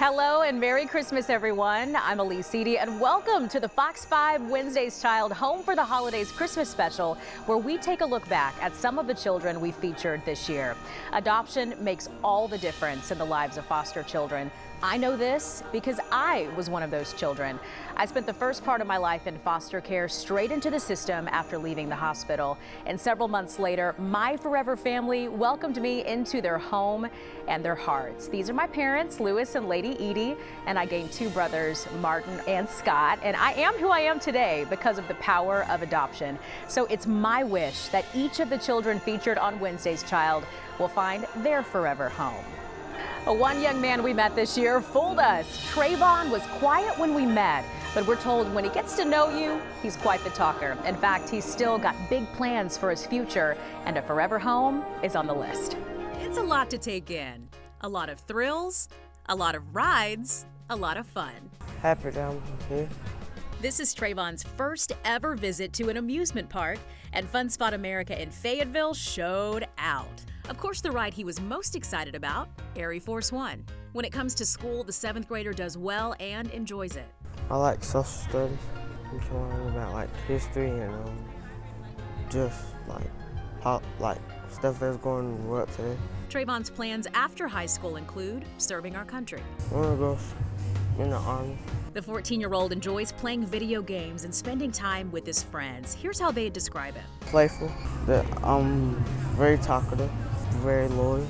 Hello and Merry Christmas, everyone. I'm Elise Seedy, and welcome to the Fox 5 Wednesday's Child Home for the Holidays Christmas special, where we take a look back at some of the children we featured this year. Adoption makes all the difference in the lives of foster children. I know this because I was one of those children. I spent the first part of my life in foster care straight into the system after leaving the hospital. And several months later, my forever family welcomed me into their home and their hearts. These are my parents, Louis and Lady Edie, and I gained two brothers, Martin and Scott. And I am who I am today because of the power of adoption. So it's my wish that each of the children featured on Wednesday's Child will find their forever home. One young man we met this year fooled us. Trayvon was quiet when we met, but we're told when he gets to know you, he's quite the talker. In fact, he's still got big plans for his future, and a forever home is on the list. It's a lot to take in. A lot of thrills, a lot of rides, a lot of fun. Happy down here. This is Trayvon's first ever visit to an amusement park, and Fun Spot America in Fayetteville showed out. Of course, the ride he was most excited about, Air Force One. When it comes to school, the 7th grader does well and enjoys it. I like social studies. I'm trying to learn about history and just stuff that's going on the world today. Trayvon's plans after high school include serving our country. I want to go in the Army. The 14-year-old enjoys playing video games and spending time with his friends. Here's how they describe him. Playful. Very talkative. Very loyal.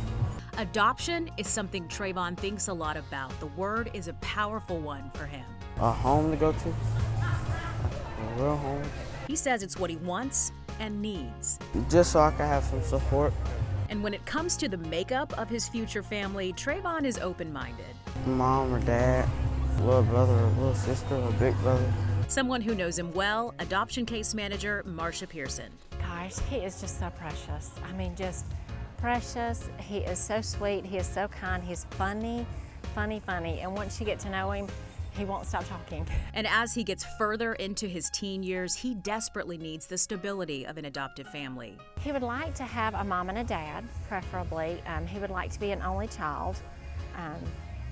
Adoption is something Trayvon thinks a lot about. The word is a powerful one for him. A home to go to. A real home. He says it's what he wants and needs. Just so I can have some support. And when it comes to the makeup of his future family, Trayvon is open-minded. Mom or dad, little brother or little sister or big brother. Someone who knows him well, adoption case manager Marsha Pearson. Gosh, he is just so precious. I mean, just precious. He is so sweet. He is so kind. He's funny. And once you get to know him, he won't stop talking. And as he gets further into his teen years, he desperately needs the stability of an adoptive family. He would like to have a mom and a dad, preferably. He would like to be an only child,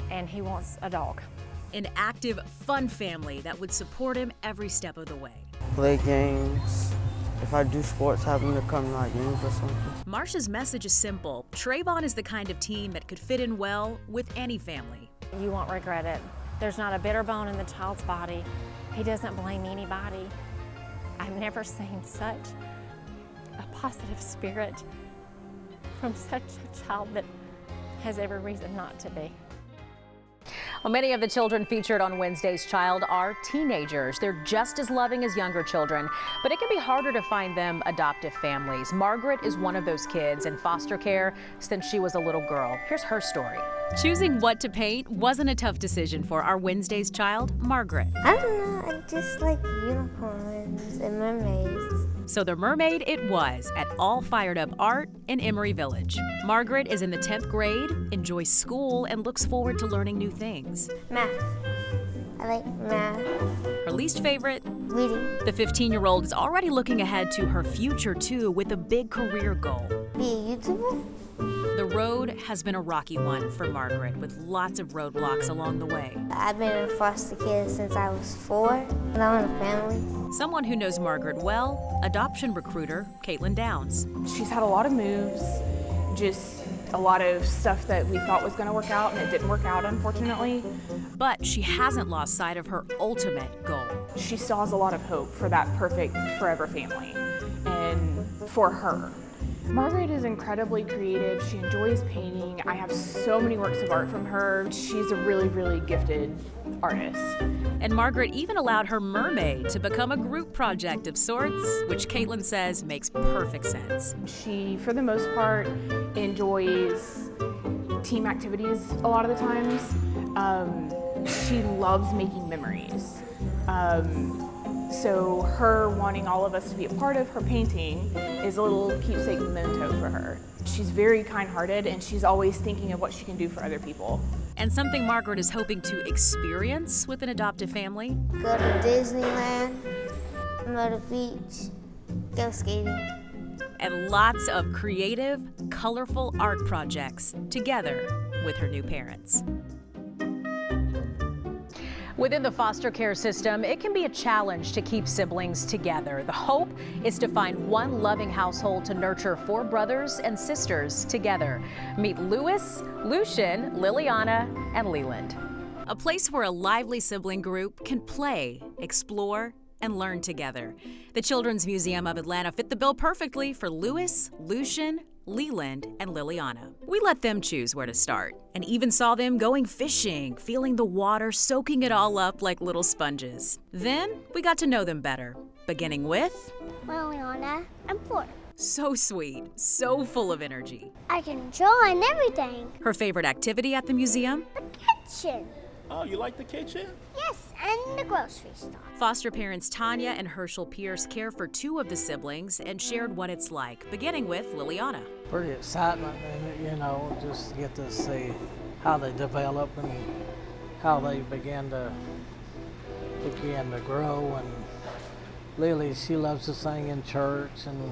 and he wants a dog. An active, fun family that would support him every step of the way. Play games. If I do sports, have them to come to games or something. Marsha's message is simple. Trayvon is the kind of teen that could fit in well with any family. You won't regret it. There's not a bitter bone in the child's body. He doesn't blame anybody. I've never seen such a positive spirit from such a child that has every reason not to be. Well, many of the children featured on Wednesday's Child are teenagers. They're just as loving as younger children, but it can be harder to find them adoptive families. Margaret is one of those kids in foster care since she was a little girl. Here's her story. Choosing what to paint wasn't a tough decision for our Wednesday's Child, Margaret. I don't know, I just like unicorns and mermaids. So the mermaid it was at All Fired Up Art in Emory Village. Margaret is in the 10th grade, enjoys school, and looks forward to learning new things. Math. I like math. Her least favorite? Reading. The 15-year-old is already looking ahead to her future, too, with a big career goal. Be a YouTuber? The road has been a rocky one for Margaret, with lots of roadblocks along the way. I've been a foster kid since I was 4, and I want a family. Someone who knows Margaret well, adoption recruiter Caitlin Downs. She's had a lot of moves, just a lot of stuff that we thought was going to work out, and it didn't work out, unfortunately. But she hasn't lost sight of her ultimate goal. She still has a lot of hope for that perfect forever family, and for her. Margaret is incredibly creative. She enjoys painting. I have so many works of art from her. She's a really, really gifted artist. And Margaret even allowed her mermaid to become a group project of sorts, which Caitlin says makes perfect sense. She, for the most part, enjoys team activities a lot of the times. She loves making memories. So her wanting all of us to be a part of her painting is a little keepsake memento for her. She's very kind-hearted, and she's always thinking of what she can do for other people. And something Margaret is hoping to experience with an adoptive family? Go to Disneyland, go to the beach, go skating. And lots of creative, colorful art projects together with her new parents. Within the foster care system, it can be a challenge to keep siblings together. The hope is to find one loving household to nurture 4 brothers and sisters together. Meet Louis, Lucian, Liliana, and Leland. A place where a lively sibling group can play, explore, and learn together. The Children's Museum of Atlanta fit the bill perfectly for Louis, Lucian, Leland, and Liliana. We let them choose where to start, and even saw them going fishing, feeling the water, soaking it all up like little sponges. Then we got to know them better, beginning with Liliana, I'm 4. so sweet, so full of energy. I can draw and everything. Her favorite activity at the museum? Kitchen. Oh, you like the kitchen? Yes, and the grocery store. Foster parents Tanya and Herschel Pierce care for 2 of the siblings and shared what it's like, beginning with Liliana. Pretty excitement, and you know, just to get to see how they develop and how they begin to grow. And Lily, she loves to sing in church, and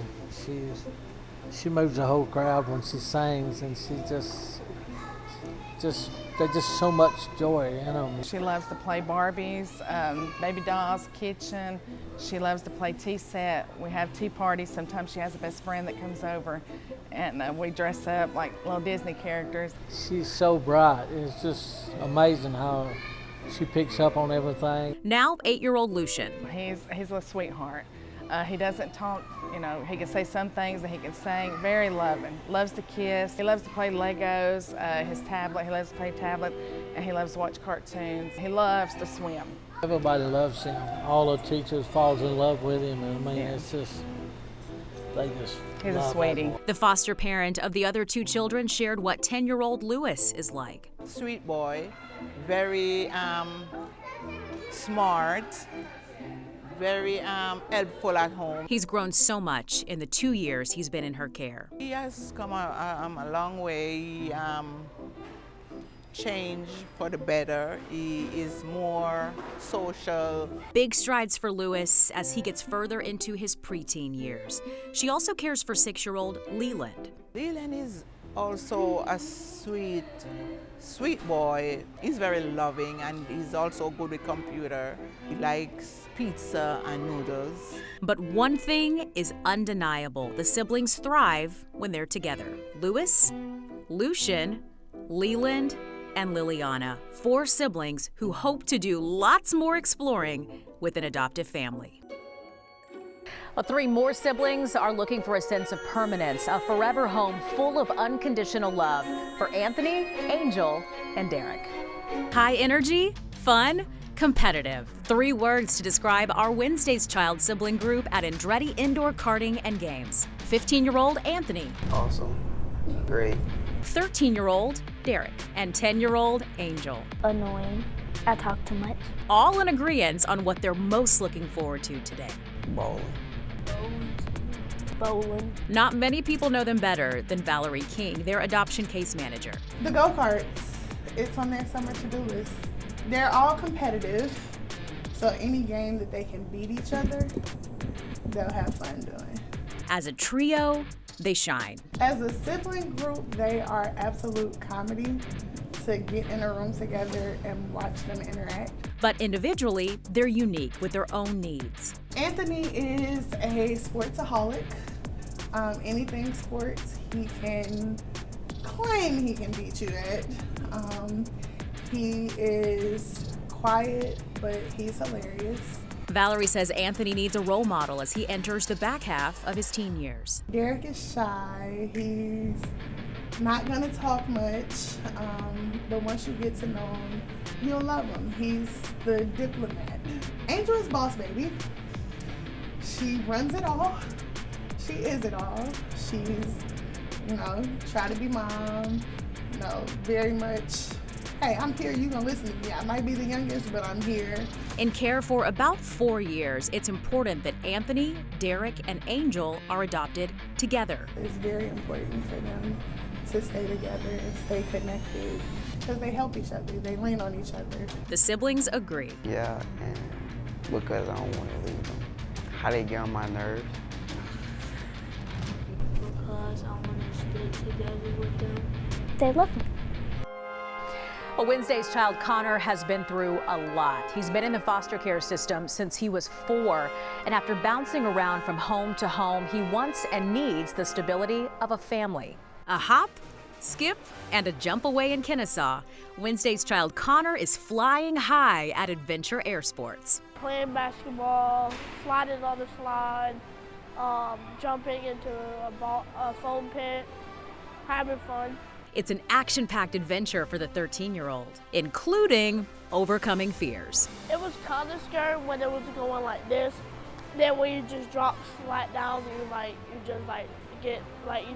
she moves the whole crowd when she sings, and she there's just so much joy in them. She loves to play Barbies, baby dolls, kitchen. She loves to play tea set. We have tea parties. Sometimes she has a best friend that comes over, and we dress up like little Disney characters. She's so bright. It's just amazing how she picks up on everything. Now 8-year-old Lucian. He's a sweetheart. He doesn't talk, you know, he can say some things that he can sing, very loving, loves to kiss, he loves to play Legos, his tablet, he loves to play tablet, and he loves to watch cartoons. He loves to swim. Everybody loves him. All the teachers falls in love with him. I mean, it's just, He's a sweetie. him. The foster parent of the other 2 children shared what 10-year-old Louis is like. Sweet boy, very smart, very helpful at home. He's grown so much in the 2 years he's been in her care. He has come a long way. He changed for the better. He is more social. Big strides for Louis as he gets further into his preteen years. She also cares for 6-year-old Leland. Leland is also a sweet boy. He's very loving, and he's also good with computer. He likes pizza and noodles. But one thing is undeniable. The siblings thrive when they're together. Louis, Lucian, Leland, and Liliana, 4 siblings who hope to do lots more exploring with an adoptive family. 3 more siblings are looking for a sense of permanence, a forever home full of unconditional love for Anthony, Angel, and Derek. High energy, fun, competitive. 3 words to describe our Wednesday's Child sibling group at Andretti Indoor Karting and Games. 15-year-old Anthony. Awesome. Great. 13-year-old Derek. And 10-year-old Angel. Annoying. I talk too much. All in agreement on what they're most looking forward to today. Bowling. Bowling. Not many people know them better than Valerie King, their adoption case manager. The go-karts, it's on their summer to-do list. They're all competitive, so any game that they can beat each other, they'll have fun doing. As a trio, they shine. As a sibling group, they are absolute comedy to get in a room together and watch them interact. But individually, they're unique with their own needs. Anthony is a sportsaholic. Anything sports, he can claim he can beat you at. He is quiet, but he's hilarious. Valerie says Anthony needs a role model as he enters the back half of his teen years. Derek is shy. He's not gonna talk much, but once you get to know him, you'll love him. He's the diplomat. Angel is boss baby. She runs it all. She is it all. She's, try to be mom, very much, hey, I'm here, you gonna listen to me. I might be the youngest, but I'm here. In care for about 4 years, it's important that Anthony, Derek, and Angel are adopted together. It's very important for them to stay together and stay connected because they help each other, they lean on each other. The siblings agree. Yeah, and because I don't want to leave them. How they get on my nerves. Because I want to stay together with them. They love me. Well, Wednesday's child Connor has been through a lot. He's been in the foster care system since he was 4, and after bouncing around from home to home, he wants and needs the stability of a family. A hop, skip, and a jump away in Kennesaw, Wednesday's child Connor is flying high at Adventure Air Sports. Playing basketball, sliding on the slide, jumping into a foam pit, having fun. It's an action-packed adventure for the 13-year-old, including overcoming fears. It was kind of scary when it was going like this. Then when you just drop flat down, you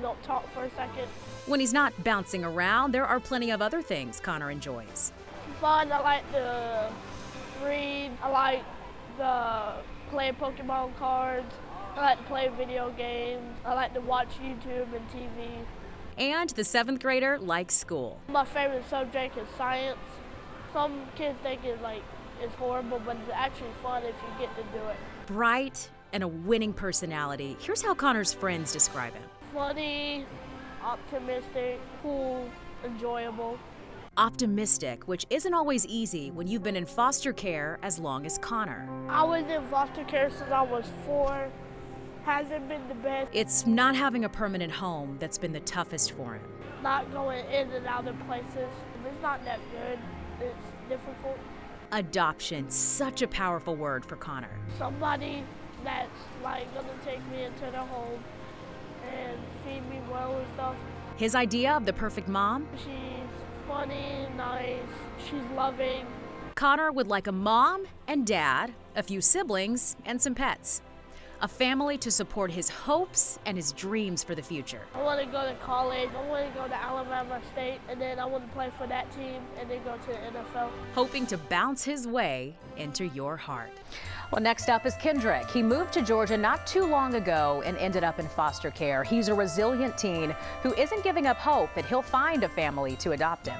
don't talk for a second. When he's not bouncing around, there are plenty of other things Connor enjoys. Fun, I like to read, I like to play Pokemon cards, I like to play video games, I like to watch YouTube and TV. And the 7th grader likes school. My favorite subject is science. Some kids think it's horrible, but it's actually fun if you get to do it. Bright and a winning personality. Here's how Connor's friends describe him. Funny, optimistic, cool, enjoyable. Optimistic, which isn't always easy when you've been in foster care as long as Connor. I was in foster care since I was 4. Hasn't been the best. It's not having a permanent home that's been the toughest for him. Not going in and out of places. It's not that good. It's difficult. Adoption, such a powerful word for Connor. Somebody that's gonna take me into their home and feed me well and stuff. His idea of the perfect mom? She's funny, nice, she's loving. Connor would like a mom and dad, a few siblings, and some pets. A family to support his hopes and his dreams for the future. I want to go to college. I want to go to Alabama State, and then I want to play for that team and then go to the NFL. Hoping to bounce his way into your heart. Well, next up is Kendrick. He moved to Georgia not too long ago and ended up in foster care. He's a resilient teen who isn't giving up hope that he'll find a family to adopt him.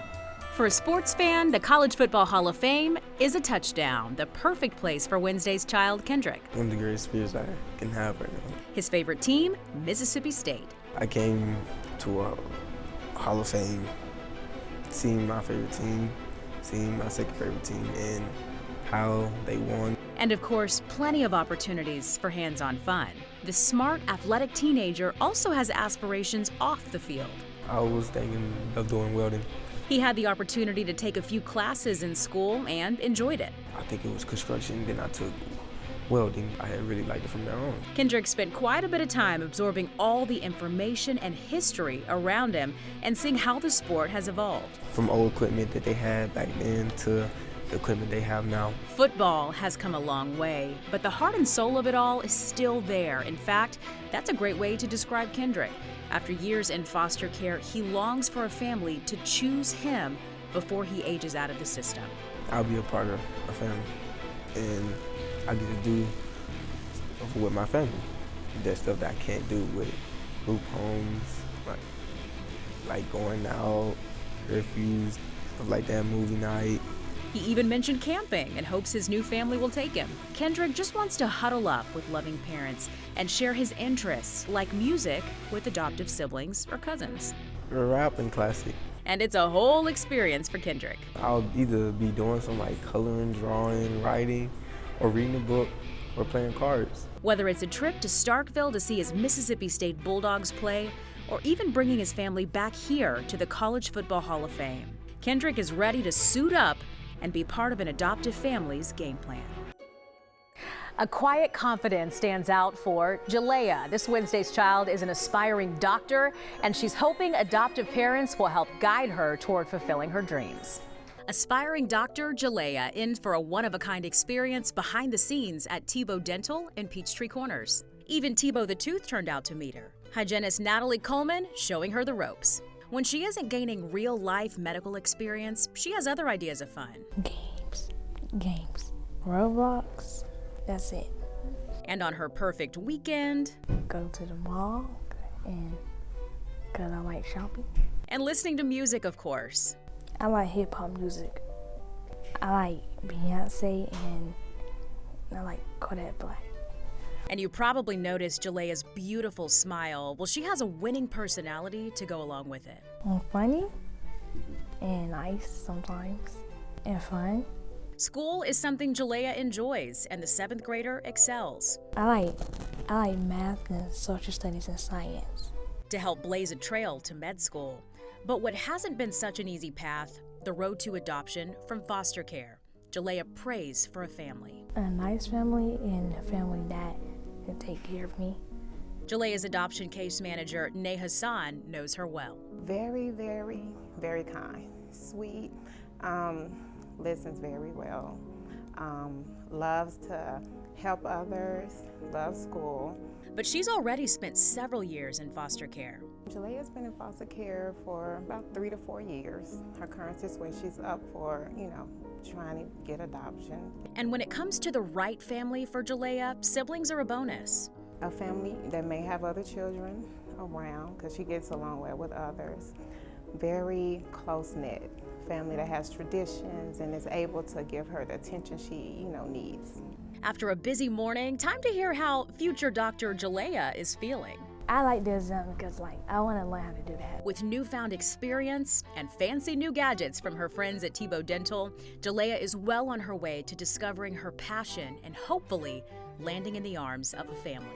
For a sports fan, the College Football Hall of Fame is a touchdown, the perfect place for Wednesday's child, Kendrick. One of the greatest fears I can have right now. His favorite team, Mississippi State. I came to a Hall of Fame, seeing my favorite team, seeing my second favorite team, and how they won. And of course, plenty of opportunities for hands-on fun. The smart, athletic teenager also has aspirations off the field. I was thinking of doing welding. He had the opportunity to take a few classes in school and enjoyed it. I think it was construction, then I took welding. I had really liked it from there on. Kendrick spent quite a bit of time absorbing all the information and history around him and seeing how the sport has evolved. From old equipment that they had back then to the equipment they have now. Football has come a long way, but the heart and soul of it all is still there. In fact, that's a great way to describe Kendrick. After years in foster care, he longs for a family to choose him before he ages out of the system. I'll be a part of a family, and I get to do stuff with my family. That stuff that I can't do with group homes, like going out, curfews, stuff like that, movie night. He even mentioned camping and hopes his new family will take him. Kendrick just wants to huddle up with loving parents and share his interests, like music, with adoptive siblings or cousins. Rap and classic. And it's a whole experience for Kendrick. I'll either be doing some coloring, drawing, writing, or reading a book, or playing cards. Whether it's a trip to Starkville to see his Mississippi State Bulldogs play, or even bringing his family back here to the College Football Hall of Fame, Kendrick is ready to suit up and be part of an adoptive family's game plan. A quiet confidence stands out for Jala. This Wednesday's child is an aspiring doctor, and she's hoping adoptive parents will help guide her toward fulfilling her dreams. Aspiring doctor Jala in for a one-of-a-kind experience behind the scenes at Tebow Dental in Peachtree Corners. Even Tebow the Tooth turned out to meet her. Hygienist Natalie Coleman showing her the ropes. When she isn't gaining real-life medical experience, she has other ideas of fun. Games. Roblox. That's it. And on her perfect weekend, go to the mall, and because I like shopping. And listening to music, of course. I like hip-hop music. I like Beyonce, and I like Kodak Black. And you probably noticed Jala's beautiful smile. Well, she has a winning personality to go along with it. I'm funny, and nice sometimes and fun. School is something Jalea enjoys, and the 7th grader excels. I like math and social studies and science. To help blaze a trail to med school. But what hasn't been such an easy path, the road to adoption from foster care. Jalea prays for a family. A nice family and a family that can take care of me. Jalea's adoption case manager, Ney Hassan, knows her well. Very, very, very kind, sweet, listens very well, loves to help others, loves school. But she's already spent several years in foster care. Jalea's been in foster care for about 3 to 4 years. Her current situation, she's up for, trying to get adoption. And when it comes to the right family for Jalea, siblings are a bonus. A family that may have other children around, because she gets along well with others. Very close-knit family that has traditions and is able to give her the attention she, needs. After a busy morning, time to hear how future Dr. Jalea is feeling. I like this because I want to learn how to do that. With newfound experience and fancy new gadgets from her friends at Tebow Dental, Jalea is well on her way to discovering her passion and hopefully landing in the arms of a family.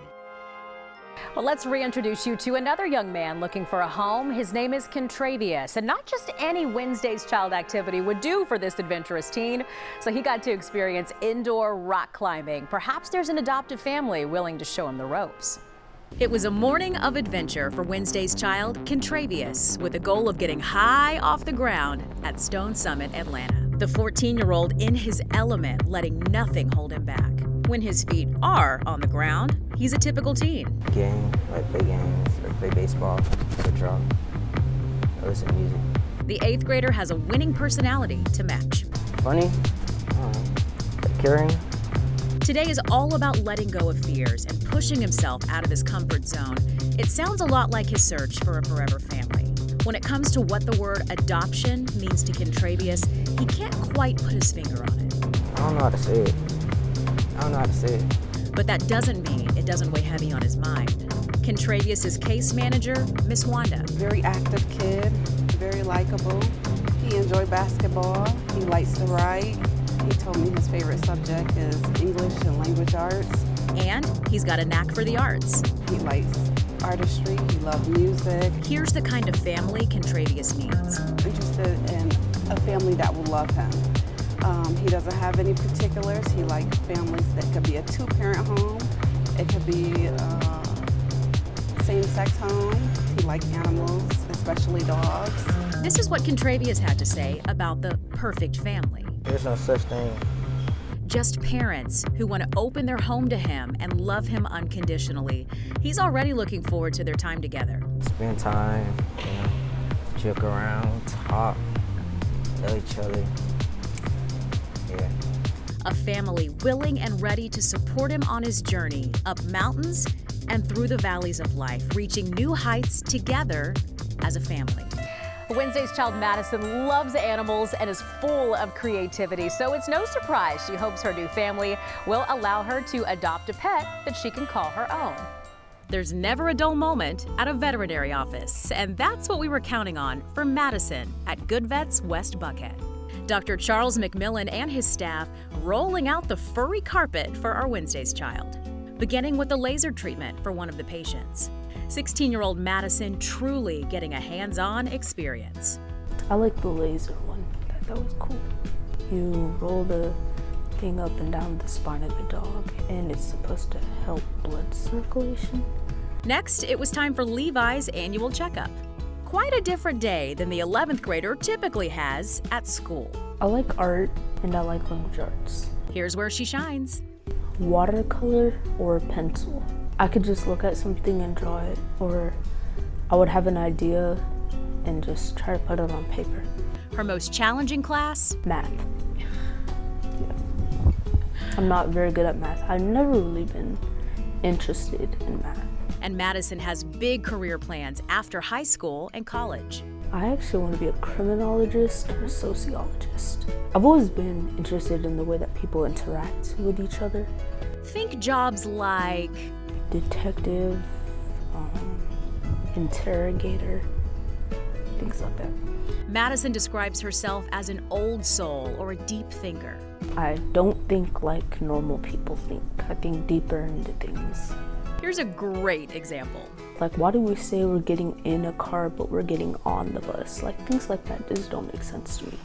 Well, let's reintroduce you to another young man looking for a home. His name is Contravious, and not just any Wednesday's Child activity would do for this adventurous teen. So he got to experience indoor rock climbing. Perhaps there's an adoptive family willing to show him the ropes. It was a morning of adventure for Wednesday's Child, Contravious, with the goal of getting high off the ground at Stone Summit, Atlanta. The 14-year-old in his element, letting nothing hold him back. When his feet are on the ground, he's a typical teen. Play games, play baseball, or draw, or listen to music. The 8th grader has a winning personality to match. Funny, caring. Today is all about letting go of fears and pushing himself out of his comfort zone. It sounds a lot like his search for a forever family. When it comes to what the word adoption means to Contravious, he can't quite put his finger on it. I don't know how to say it. But that doesn't mean it doesn't weigh heavy on his mind. Contravious's case manager, Miss Wanda. Very active kid, very likable. He enjoyed basketball. He likes to write. He told me his favorite subject is English and language arts. And he's got a knack for the arts. He likes artistry. He loves music. Here's the kind of family Contravious needs. Interested in a family that will love him. He doesn't have any particulars. He likes families that could be a 2-parent home. It could be a same-sex home. He likes animals, especially dogs. This is what Contravious had to say about the perfect family. There's no such thing. Just parents who want to open their home to him and love him unconditionally. He's already looking forward to their time together. Spend time, joke around, talk, know each other. Yeah. A family willing and ready to support him on his journey up mountains and through the valleys of life, reaching new heights together as a family. Wednesday's Child Madison loves animals and is full of creativity, so it's no surprise she hopes her new family will allow her to adopt a pet that she can call her own. There's never a dull moment at a veterinary office, and that's what we were counting on for Madison at Good Vets West Buckhead. Dr. Charles McMillan and his staff rolling out the furry carpet for our Wednesday's Child, beginning with a laser treatment for one of the patients. 16-year-old Madison truly getting a hands-on experience. I like the laser one. That was cool. You roll the thing up and down the spine of the dog, and it's supposed to help blood circulation. Next, it was time for Levi's annual checkup. Quite a different day than the 11th grader typically has at school. I like art, and I like language arts. Here's where she shines. Watercolor or pencil. I could just look at something and draw it, or I would have an idea and just try to put it on paper. Her most challenging class? Math. Yeah. I'm not very good at math. I've never really been interested in math. And Madison has big career plans after high school and college. I actually want to be a criminologist or a sociologist. I've always been interested in the way that people interact with each other. Think jobs like detective, interrogator, things like that. Madison describes herself as an old soul or a deep thinker. I don't think like normal people think. I think deeper into things. Here's a great example. Like, why do we say we're getting in a car but we're getting on the bus? Like, things like that just don't make sense to me.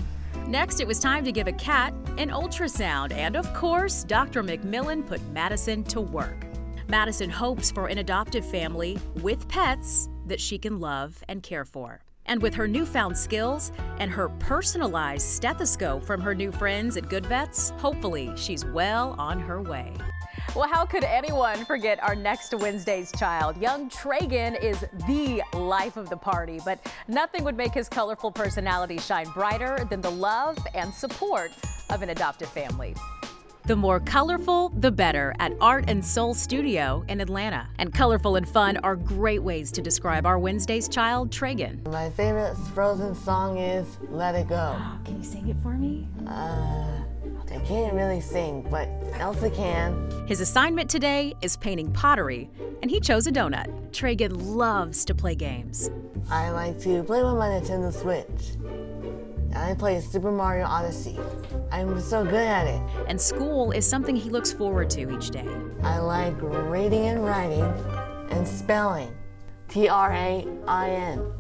Next, it was time to give a cat an ultrasound, and of course, Dr. McMillan put Madison to work. Madison hopes for an adoptive family with pets that she can love and care for. And with her newfound skills and her personalized stethoscope from her new friends at Good Vets, hopefully she's well on her way. Well, how could anyone forget our next Wednesday's child? Young Trayvon is the life of the party, but nothing would make his colorful personality shine brighter than the love and support of an adoptive family. The more colorful, the better at Art and Soul Studio in Atlanta. And colorful and fun are great ways to describe our Wednesday's child, Trayvon. My favorite Frozen song is Let It Go. Can you sing it for me? I can't really sing, but Elsa can. His assignment today is painting pottery, and he chose a donut. Trayvon loves to play games. I like to play with my Nintendo Switch. I play Super Mario Odyssey. I'm so good at it. And school is something he looks forward to each day. I like reading and writing and spelling. T-R-A-I-N.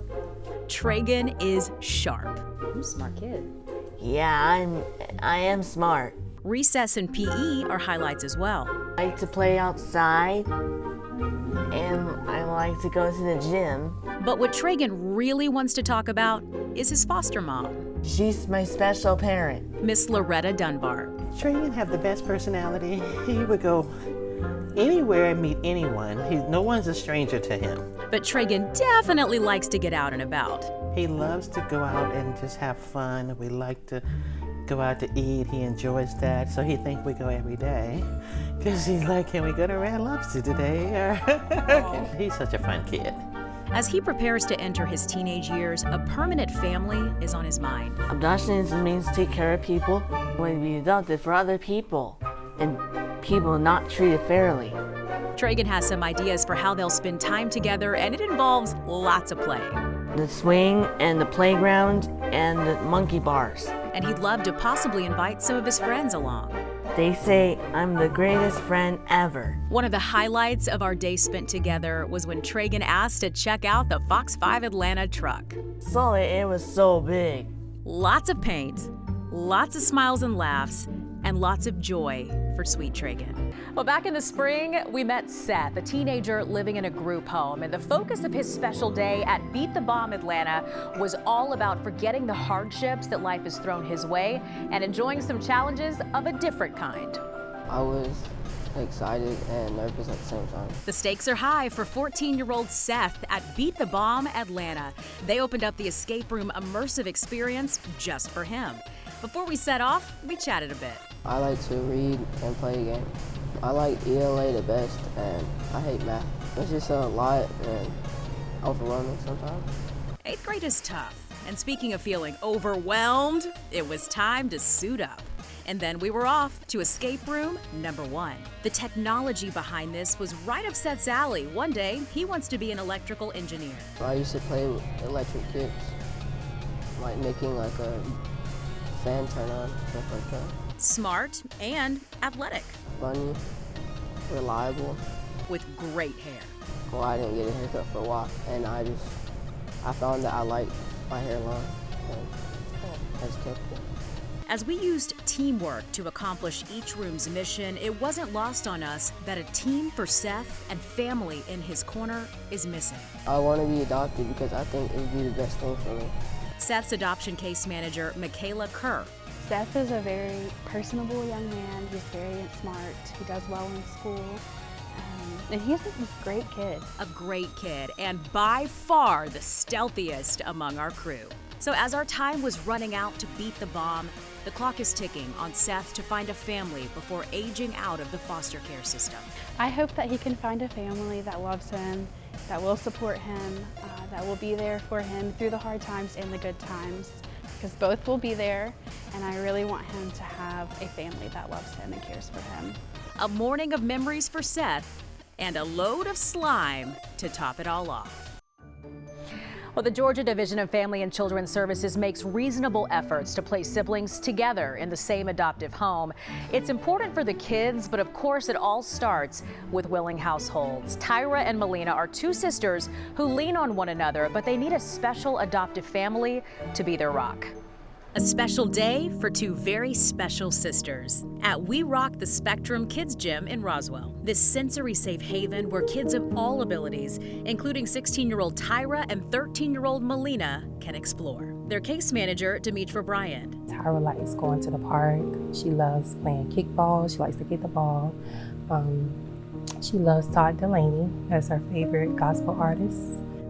Trayvon is sharp. You're a smart kid. Yeah, I am smart. Recess and PE are highlights as well. I like to play outside, and I like to go to the gym. But what Trayvon really wants to talk about is his foster mom. She's my special parent. Miss Loretta Dunbar. Trayvon have the best personality. He would go anywhere and meet anyone. No one's a stranger to him. But Trayvon definitely likes to get out and about. He loves to go out and just have fun. We like to go out to eat. He enjoys that. So he thinks we go every day. Because he's like, can we go to Red Lobster today? He's such a fun kid. As he prepares to enter his teenage years, a permanent family is on his mind. Adoption means take care of people. When we adopted for other people and people not treated fairly. Trayvon has some ideas for how they'll spend time together, and it involves lots of playing. The swing and the playground and the monkey bars. And he'd love to possibly invite some of his friends along. They say I'm the greatest friend ever. One of the highlights of our day spent together was when Trayvon asked to check out the Fox 5 Atlanta truck. So it was so big. Lots of paint, lots of smiles and laughs, and lots of joy for sweet Trayvon. Well, back in the spring, we met Seth, a teenager living in a group home, and the focus of his special day at Beat the Bomb Atlanta was all about forgetting the hardships that life has thrown his way and enjoying some challenges of a different kind. I was excited and nervous at the same time. The stakes are high for 14-year-old Seth at Beat the Bomb Atlanta. They opened up the escape room immersive experience just for him. Before we set off, we chatted a bit. I like to read and play games. I like ELA the best, and I hate math. It's just a lot and overwhelming sometimes. 8th grade is tough. And speaking of feeling overwhelmed, it was time to suit up. And then we were off to escape room number 1. The technology behind this was right up Seth's alley. One day, he wants to be an electrical engineer. I used to play with electric kits, like making like a fan turn on, stuff like that. Smart and athletic. Funny, reliable. With great hair. Well, I didn't get a haircut for a while, and I found that I liked my hairline, and I just kept it. As we used teamwork to accomplish each room's mission, it wasn't lost on us that a team for Seth and family in his corner is missing. I want to be adopted because I think it would be the best thing for me. Seth's adoption case manager, Michaela Kerr. Seth is a very personable young man. He's very smart. He does well in school. And he's a great kid. A great kid, and by far the stealthiest among our crew. So as our time was running out to beat the bomb, the clock is ticking on Seth to find a family before aging out of the foster care system. I hope that he can find a family that loves him, that will support him, that will be there for him through the hard times and the good times, because both will be there, and I really want him to have a family that loves him and cares for him. A morning of memories for Seth, and a load of slime to top it all off. Well, the Georgia Division of Family and Children's Services makes reasonable efforts to place siblings together in the same adoptive home. It's important for the kids, but of course it all starts with willing households. Tyra and Molina are two sisters who lean on one another, but they need a special adoptive family to be their rock. A special day for two very special sisters at We Rock the Spectrum Kids Gym in Roswell. This sensory-safe haven where kids of all abilities, including 16-year-old Tyra and 13-year-old Molina, can explore. Their case manager, Demetra Bryant. Tyra likes going to the park. She loves playing kickball. She likes to get the ball. She loves Todd Delaney as her favorite gospel artist.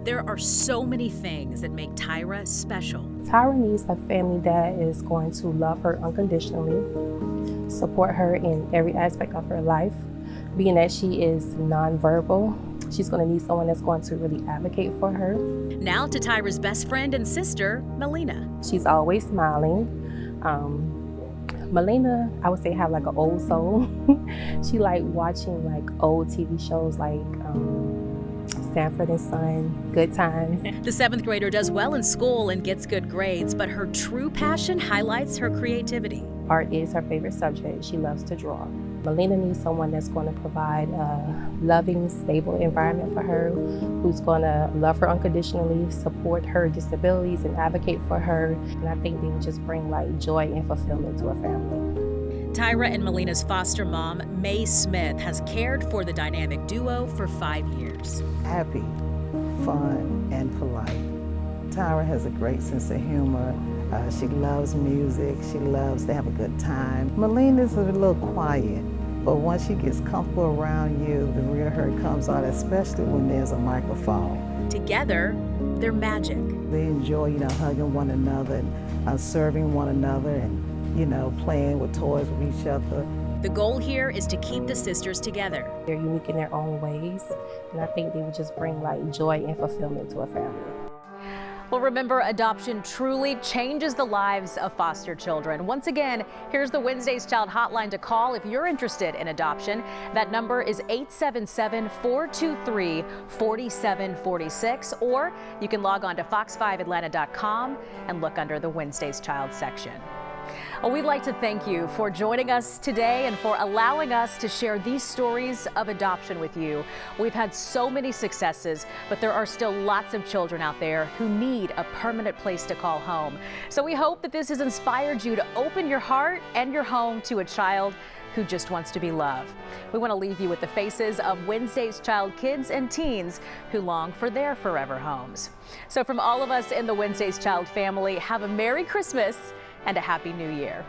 There are so many things that make Tyra special. Tyra needs a family that is going to love her unconditionally, support her in every aspect of her life. Being that she is nonverbal, she's going to need someone that's going to really advocate for her. Now to Tyra's best friend and sister, Molina. She's always smiling. Molina, I would say, have like an old soul. She like watching like old TV shows like Sanford and Son, Good Times. The 7th grader does well in school and gets good grades, but her true passion highlights her creativity. Art is her favorite subject. She loves to draw. Molina needs someone that's going to provide a loving, stable environment for her, who's going to love her unconditionally, support her disabilities, and advocate for her. And I think they would just bring like joy and fulfillment to a family. Tyra and Molina's foster mom, May Smith, has cared for the dynamic duo for 5 years. Happy, fun, and polite. Tyra has a great sense of humor. She loves music. She loves to have a good time. Molina's a little quiet, but once she gets comfortable around you, the real her comes out, especially when there's a microphone. Together, they're magic. They enjoy, hugging one another and serving one another and playing with toys with each other. The goal here is to keep the sisters together. They're unique in their own ways, and I think they would just bring like joy and fulfillment to a family. Well, remember, adoption truly changes the lives of foster children. Once again, here's the Wednesday's Child hotline to call if you're interested in adoption. That number is 877-423-4746, or you can log on to fox5atlanta.com and look under the Wednesday's Child section. Well, we'd like to thank you for joining us today and for allowing us to share these stories of adoption with you. We've had so many successes, but there are still lots of children out there who need a permanent place to call home. So we hope that this has inspired you to open your heart and your home to a child who just wants to be loved. We want to leave you with the faces of Wednesday's Child kids and teens who long for their forever homes. So from all of us in the Wednesday's Child family, have a Merry Christmas and a Happy New Year.